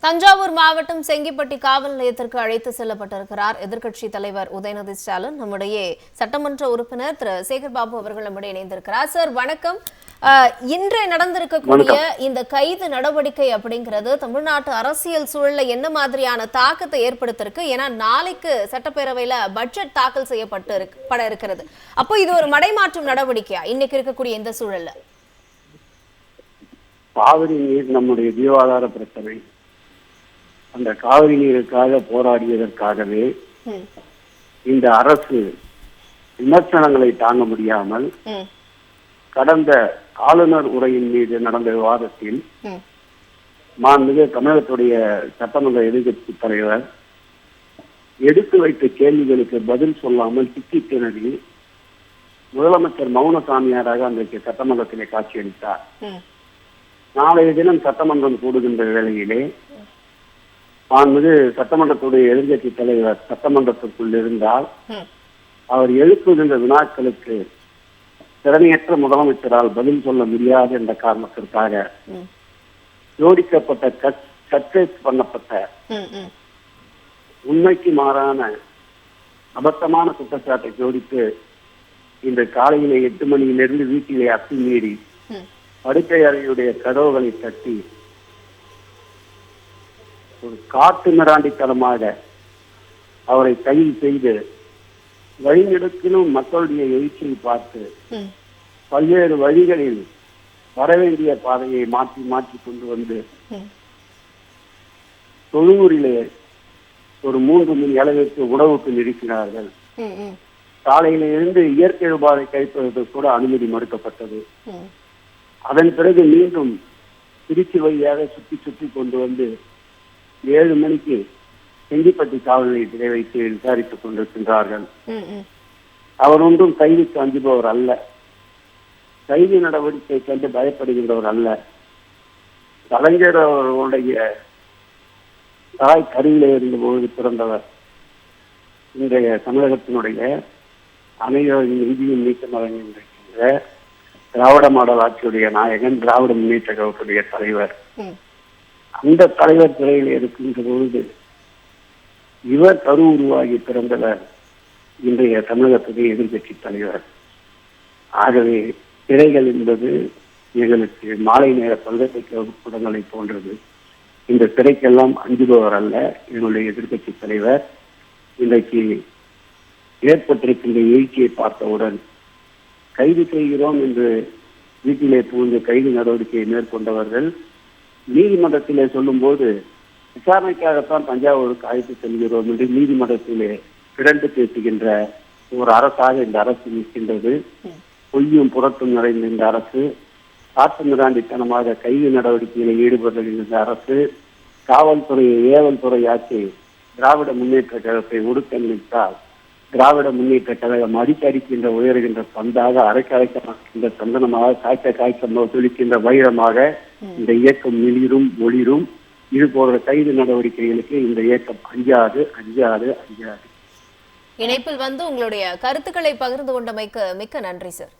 தஞ்சாவூர் மாவட்டம் செங்கிப்பட்டி காவல் நிலையத்திற்கு அழைத்து செல்லப்பட்டிருக்கிறார் எதிர்க்கட்சி தலைவர் உதயநிதி ஸ்டாலின். நம்முடைய சட்டமன்ற உறுப்பினர் திரு சேகர்பாபு அவர்கள் நம்முடைய இணைந்திருக்கிறார். சார் வணக்கம். இன்று நடந்திருக்கக்கூடிய இந்த கைது நடவடிக்கை அப்படிங்கிறது தமிழ்நாட்டு அரசியல் சூழல்ல என்ன மாதிரியான தாக்கத்தை ஏற்படுத்திருக்கு? ஏன்னா நாளைக்கு சட்டப்பேரவையில பட்ஜெட் தாக்கல் செய்யப்பட இருக்கிறது. அப்போ இது ஒரு மடைமாற்றும் நடவடிக்கையா இன்னைக்கு இருக்கக்கூடிய இந்த சூழல்ல? காவிரி நீர் நம்முடைய ஜீவாதார பிரச்சனை. அந்த காவிரி நீருக்காக போராடியதற்காகவே இந்த அரசு விமர்சனங்களை தாங்க முடியாமல் கடந்த ஆளுநர் உரையின் மீது நடந்த விவாதத்தில் மாண்புமிகு தமிழகத்துடைய சட்டமன்ற எதிர்க்கட்சி தலைவர் எடுத்து வைத்த கேள்விகளுக்கு பதில் சொல்லாமல் திக்கி திணறி முதலமைச்சர் மௌனசாமியாராக அன்றைக்கு சட்டமன்றத்திலே காட்சியளித்தார். நாளைய தினம் சட்டமன்றம் கூடுகின்ற வேளையிலே மாண்புமிகு சட்டமன்றத்துடைய எதிர்க்கட்சி தலைவர் சட்டமன்றத்திற்குள் இருந்தால் அவர் எழுப்புகின்ற வினாக்களுக்கு திறமையற்ற முதலமைச்சரால் பதில் சொல்ல முடியாது என்ற காரணத்திற்காக ஜோடிக்கப்பட்ட சர்ச்சேஸ் பண்ணப்பட்ட உண்மைக்கு மாறான அபத்தமான குற்றச்சாட்டை ஜோடித்து இன்று காலையிலே 8 மணியிலிருந்து வீட்டிலே அத்துமீறி படுக்கை அறையுடைய கதவுகளை தட்டி ஒரு காட்டு மிராண்டித்தனமாக அவரை கைது செய்து வழிநெடுக்கிலும் மக்களுடைய எழுச்சியை பார்த்து பல்வேறு வழிகளில் வரவேண்டிய பாதையை மாற்றி மாற்றி கொண்டு வந்து தொழுவூரிலே ஒரு 3 மணி அளவிற்கு உணவுக்கு நிறுத்தினார்கள். காலையில இருந்து இயற்கை உபாதை கைப்பற்றுவதற்கு கூட அனுமதி மறுக்கப்பட்டது. அதன் பிறகு மீண்டும் திருச்சி வழியாக சுற்றி சுற்றி கொண்டு வந்து 7 மணிக்கு செங்கிப்பட்டி காவல் நிலையத்திலே வைத்து விசாரித்துக் கொண்டிருக்கின்றார்கள். அவர் ஒன்றும் கைதுக்கு அஞ்சுபவர் அல்ல, கைது நடவடிக்கை கண்டு பயப்படுகின்றவர் அல்ல. கலைஞர் அவர்களுடைய தாய் கருவிலே இருந்தபோது பிறந்தவர். இன்றைய தமிழகத்தினுடைய அனைவரின் இந்தியும் நீக்கம் வழங்குகின்ற திராவிட மாடல் ஆட்சியுடைய நாயகன், திராவிட முன்னேற்ற கழகத்துடைய தலைவர். அந்த தலைவர் சிறையில் இருக்கின்ற பொழுது இவர் கரு உருவாகி பிறந்தவர் இன்றைய தமிழகத்துடைய எதிர்கட்சி தலைவர். ஆகவே சிறைகள் என்பது எங்களுக்கு மாலை நேர பல்கலைக்கழகங்களை போன்றது. இந்த சிறைக்கெல்லாம் அஞ்சுபவர் அல்ல எங்களுடைய எதிர்கட்சி தலைவர். இன்றைக்கு ஏற்பட்டிருக்கின்ற எழுச்சியை பார்த்தவுடன் கைது செய்கிறோம் என்று வீட்டிலே புகுந்து கைது நடவடிக்கையை மேற்கொண்டவர்கள் நீதிமன்றத்திலே சொல்லும் போது விசாரணைக்காகத்தான் தஞ்சாவூருக்கு அழைத்து செல்கிறோம் என்று நீதிமன்றத்திலே திரண்டு பேசுகின்ற ஒரு அரசாக இந்த அரசு நிற்கின்றது. பொய்யும் புறத்தும் நிறைந்த இந்த அரசு, காட்டு மிராண்டித்தனமாக கைது நடவடிக்கையில் ஈடுபடுகின்ற அரசு, காவல்துறையை ஏவல் துறையாக்கி திராவிட முன்னேற்ற கழகத்தை ஒடுக்கணித்தால் திராவிட முன்னேற்ற கழகம் அடிக்கடிக்கின்ற உயர்கின்ற பந்தாக அரைக்கரைக்கின்ற சந்தனமாக காய்க்க துளிக்கின்ற வைரமாக இந்த இயக்கம் மிளிரும் ஒளிரும். இது போன்ற கைது நடவடிக்கைகளுக்கு இந்த இயக்கம் அஞ்சாது அஞ்சாது அஞ்சாது. இணைப்பில் வந்து உங்களுடைய கருத்துக்களை பகிர்ந்து கொண்டமைக்கு மிக்க நன்றி சார்.